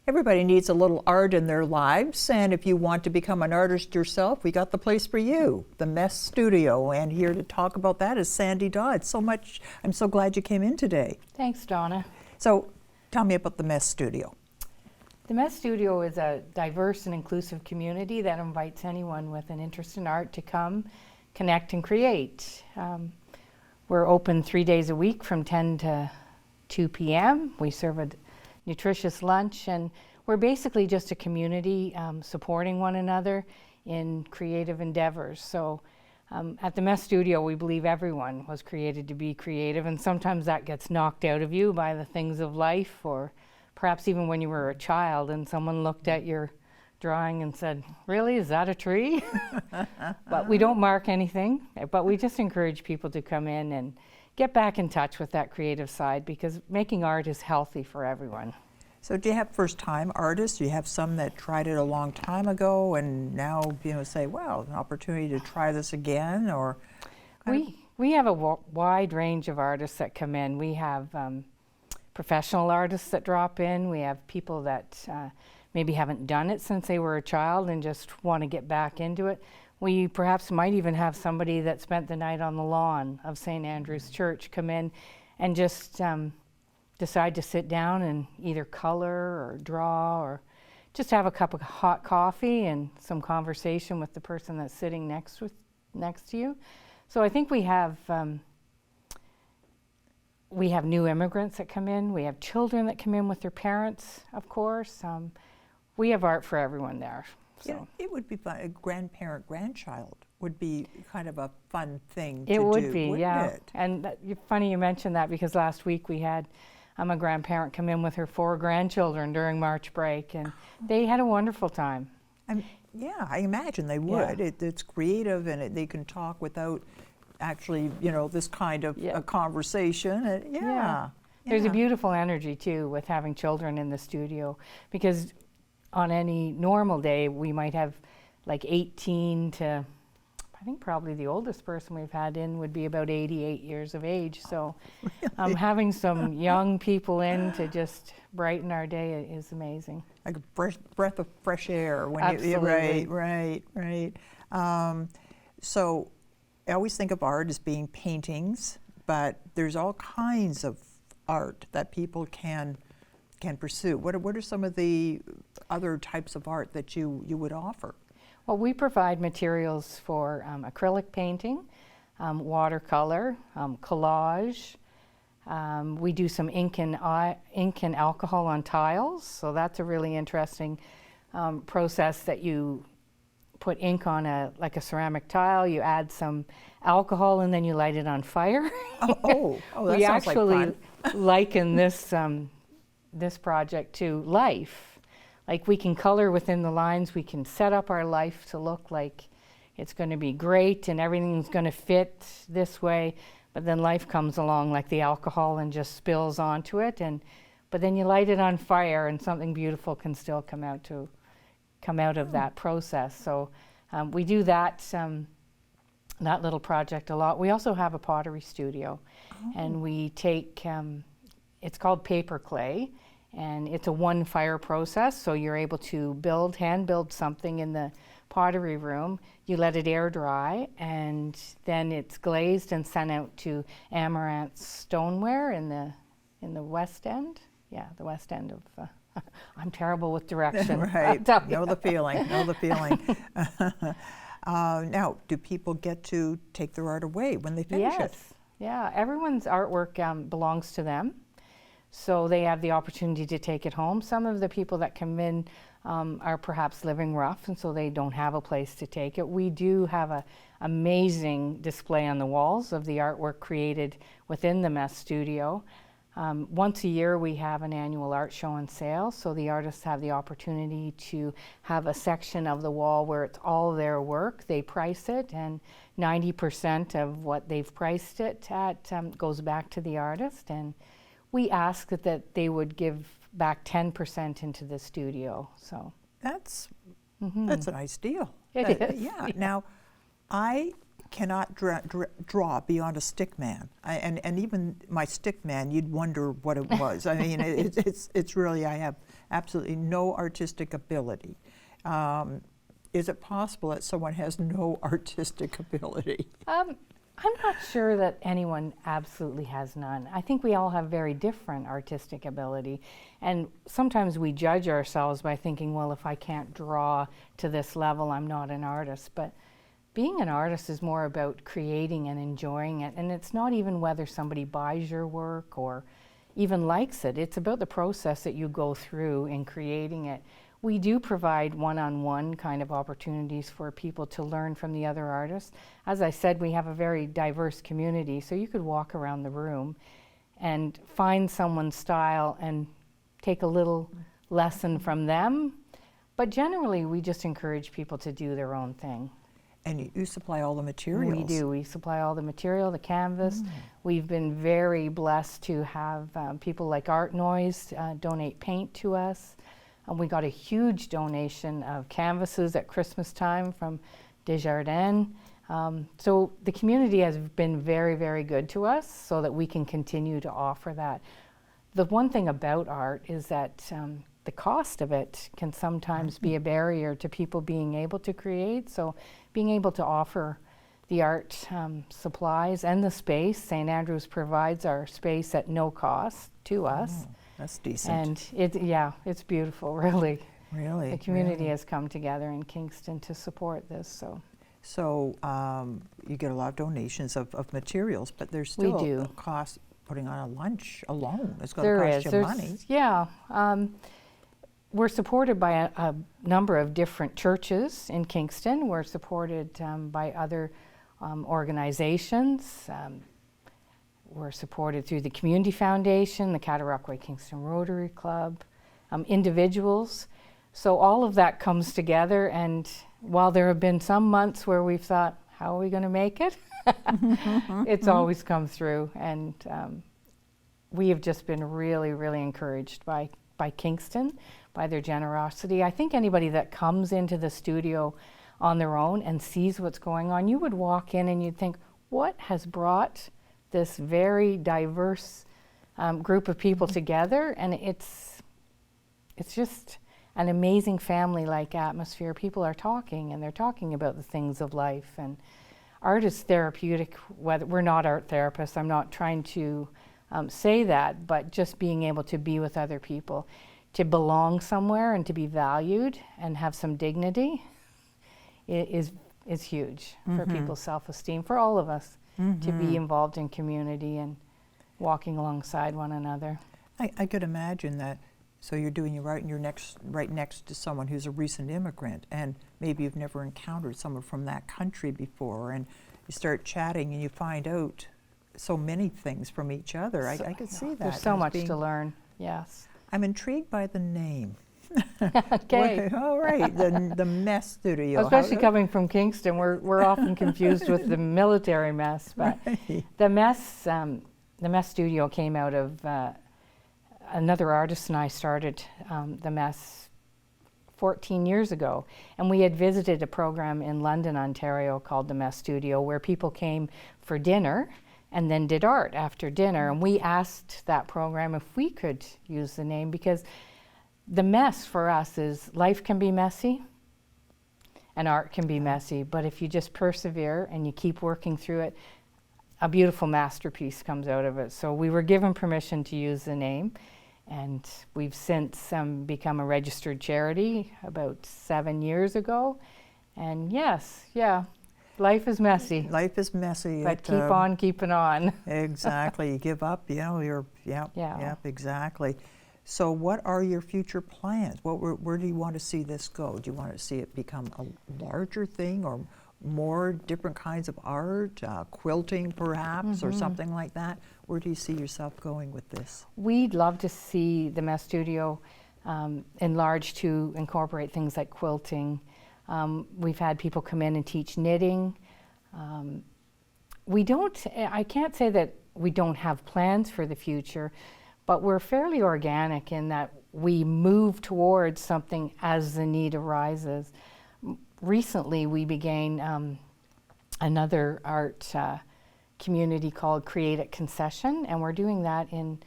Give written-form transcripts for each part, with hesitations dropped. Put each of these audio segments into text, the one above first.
Everybody needs a little art in their lives, and if you want to become an artist yourself, we got the place for you, the Mess Studio. And here to talk about that is Sandi Dobbs. I'm so glad you came in today. Thanks, Donna. So tell me about the Mess Studio. The Mess Studio is a diverse and inclusive community that invites anyone with an interest in art to come, connect, and create. We're open 3 days a week from 10 to 2 p.m. We serve a nutritious lunch, and we're basically just a community supporting one another in creative endeavors. So at the Mess Studio, we believe everyone was created to be creative, and sometimes that gets knocked out of you by the things of life, or perhaps even when you were a child and someone looked at your drawing and said, "Really, is that a tree?" But we don't mark anything, but we just encourage people to come in and get back in touch with that creative side, because making art is healthy for everyone. So do you have first-time artists? Do you have some that tried it a long time ago and now say, well, an opportunity to try this again? Or we have a wide range of artists that come in. We have professional artists that drop in. We have people that maybe haven't done it since they were a child and just want to get back into it. We perhaps might even have somebody that spent the night on the lawn of St. Andrew's Church come in and just decide to sit down and either color or draw or just have a cup of hot coffee and some conversation with the person that's sitting next to you. So I think we have new immigrants that come in. We have children that come in with their parents, of course. We have art for everyone there. So. Yeah, it would be fun. A grandparent-grandchild would be kind of a fun thing to do. It would be, yeah. It? And funny you mentioned that, because last week we had a grandparent come in with her 4 grandchildren during March break, and they had a wonderful time. Yeah, I imagine they would. Yeah. It's creative, and they can talk without actually, this kind of a conversation. Yeah. There's a beautiful energy, too, with having children in the studio, because on any normal day, we might have like 18 to, I think probably the oldest person we've had in would be about 88 years of age. So really? Having some young people in to just brighten our day is amazing. Like a breath of fresh air. Absolutely. Right. So I always think of art as being paintings, but there's all kinds of art that people can pursue. What are some of the other types of art that you would offer? Well, we provide materials for acrylic painting, watercolor, collage. We do some ink and alcohol on tiles, so that's a really interesting process that you put ink on a ceramic tile, you add some alcohol, and then you light it on fire. Oh, that we sounds actually like fun. liken this project to life. Like, we can color within the lines, we can set up our life to look like it's going to be great and everything's going to fit this way, but then life comes along like the alcohol and just spills onto it, but then you light it on fire and something beautiful can still come out of that process. So we do that little project a lot. We also have a pottery studio, and we take it's called paper clay, and it's a one fire process, so you're able to hand build something in the pottery room. You let it air dry, and then it's glazed and sent out to Amaranth Stoneware in the West End. Yeah, the West End of. I'm terrible with direction. Right. Know the feeling. Now, do people get to take their art away when they finish it? Yes. Yeah, everyone's artwork belongs to them. So they have the opportunity to take it home. Some of the people that come in are perhaps living rough, and so they don't have a place to take it. We do have an amazing display on the walls of the artwork created within the Mess Studio. Once a year we have an annual art show and sale, so the artists have the opportunity to have a section of the wall where it's all their work. They price it, and 90% of what they've priced it at goes back to the artist, and we ask that they would give back 10% into the studio. So that's a nice deal. It is. Yeah. Now, I cannot draw beyond a stick man. And even my stick man, you'd wonder what it was. I mean, it's really, I have absolutely no artistic ability. Is it possible that someone has no artistic ability? I'm not sure that anyone absolutely has none. I think we all have very different artistic ability. And sometimes we judge ourselves by thinking, well, if I can't draw to this level, I'm not an artist. But being an artist is more about creating and enjoying it. And it's not even whether somebody buys your work or even likes it. It's about the process that you go through in creating it. We do provide one-on-one kind of opportunities for people to learn from the other artists. As I said, we have a very diverse community, so you could walk around the room and find someone's style and take a little lesson from them. But generally, we just encourage people to do their own thing. And you supply all the materials. We do. We supply all the material, the canvas. We've been very blessed to have people like Art Noise donate paint to us. We got a huge donation of canvases at Christmas time from Desjardins. So the community has been very, very good to us so that we can continue to offer that. The one thing about art is that the cost of it can sometimes be a barrier to people being able to create. So being able to offer the art supplies and the space, St. Andrews provides our space at no cost to us. That's decent. And it's beautiful, really. Really? The community has come together in Kingston to support this. So you get a lot of donations of materials, but there's still a cost putting on a lunch alone. It's going to cost you money. Yeah. We're supported by a number of different churches in Kingston. We're supported by other organizations. We're supported through the Community Foundation, the Cataraqui Kingston Rotary Club, individuals. So all of that comes together, and while there have been some months where we've thought, how are we going to make it? It's always come through, and we have just been really, really encouraged by Kingston, by their generosity. I think anybody that comes into the studio on their own and sees what's going on, you would walk in and you'd think, what has brought this very diverse group of people together? And it's just an amazing family-like atmosphere. People are talking, and they're talking about the things of life. And art is therapeutic. Whether we're not art therapists, I'm not trying to say that, but just being able to be with other people, to belong somewhere and to be valued and have some dignity is huge for people's self-esteem, for all of us. To be involved in community and walking alongside one another. I could imagine that. So you're doing your art and you're right next to someone who's a recent immigrant, and maybe you've never encountered someone from that country before, and you start chatting and you find out so many things from each other. I could see that. There's so much to learn, yes. I'm intrigued by the name. Okay. All right, the mess studio. Especially coming from Kingston, we're often confused with the military mess, but the mess studio came out of another artist and I started the mess 14 years ago, and we had visited a program in London, Ontario called the Mess Studio, where people came for dinner and then did art after dinner, and we asked that program if we could use the name, because the mess for us is life can be messy and art can be messy, but if you just persevere and you keep working through it, a beautiful masterpiece comes out of it. So we were given permission to use the name, and we've since become a registered charity about 7 years ago. And life is messy. Life is messy. But keep on keeping on. Exactly. You give up, exactly. So what are your future plans? Where do you want to see this go? Do you want to see it become a larger thing, or more different kinds of art, quilting perhaps, or something like that? Where do you see yourself going with this? We'd love to see the Mess Studio enlarged to incorporate things like quilting. We've had people come in and teach knitting. I can't say that we don't have plans for the future, but we're fairly organic in that we move towards something as the need arises. Recently, we began another art community called Create at Concession, and we're doing that in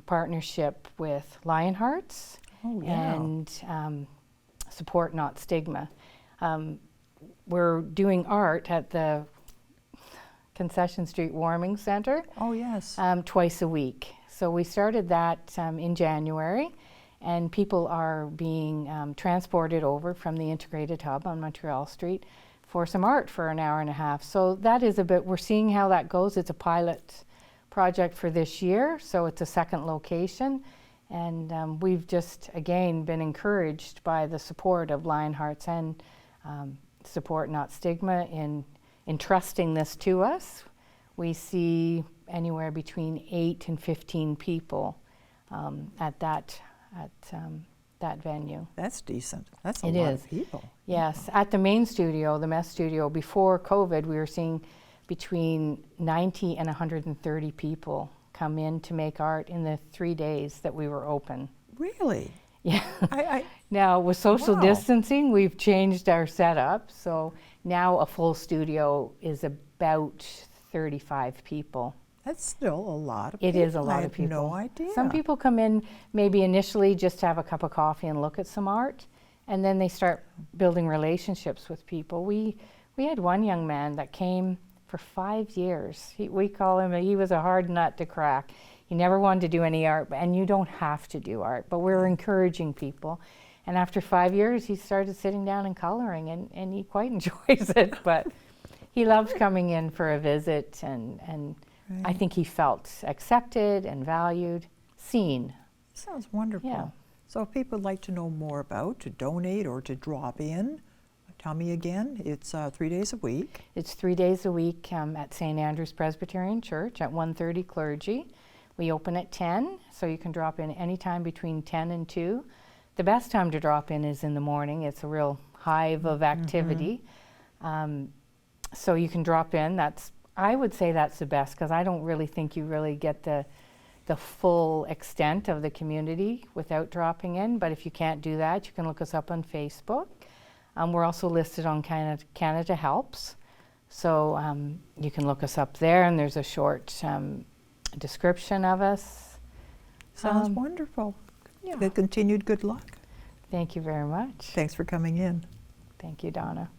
partnership with Lionhearts and Support Not Stigma. We're doing art at the Concession Street Warming Center. Oh, yes. Twice a week. So we started that in January, and people are being transported over from the integrated hub on Montreal Street for some art for an hour and a half. So that is a bit, we're seeing how that goes. It's a pilot project for this year, so it's a second location. And we've just, again, been encouraged by the support of Lionhearts and Support Not Stigma in entrusting this to us. We see anywhere between 8 and 15 people at that venue. That's decent. That's a It lot is. of people. Yes, at the main studio, the Mess Studio, before COVID, we were seeing between 90 and 130 people come in to make art in the 3 days that we were open. Really? Yeah. I Now, with social Wow. distancing, we've changed our setup. So now a full studio is about 35 people. That's still a lot of It people. is a lot I of had people. no idea. Some people come in maybe initially just to have a cup of coffee and look at some art, and then they start building relationships with people. We had one young man that came for 5 years. We call him, he was a hard nut to crack. He never wanted to do any art, and you don't have to do art, but we're encouraging people. And after 5 years, he started sitting down and coloring, and he quite enjoys it, but he loves coming in for a visit, and I Right. think he felt accepted and valued, seen. Sounds wonderful. Yeah. So if people would like to know more about, to donate or to drop in, tell me again, it's 3 days a week. It's 3 days a week at St. Andrew's Presbyterian Church at 1:30 Clergy. We open at 10, so you can drop in anytime between 10 and 2. The best time to drop in is in the morning. It's a real hive of activity. So you can drop in. I would say that's the best, because I don't really think you really get the full extent of the community without dropping in. But if you can't do that, you can look us up on Facebook. We're also listed on Canada Helps. So you can look us up there, and there's a short description of us. Sounds wonderful. Yeah. Continued good luck. Thank you very much. Thanks for coming in. Thank you, Donna.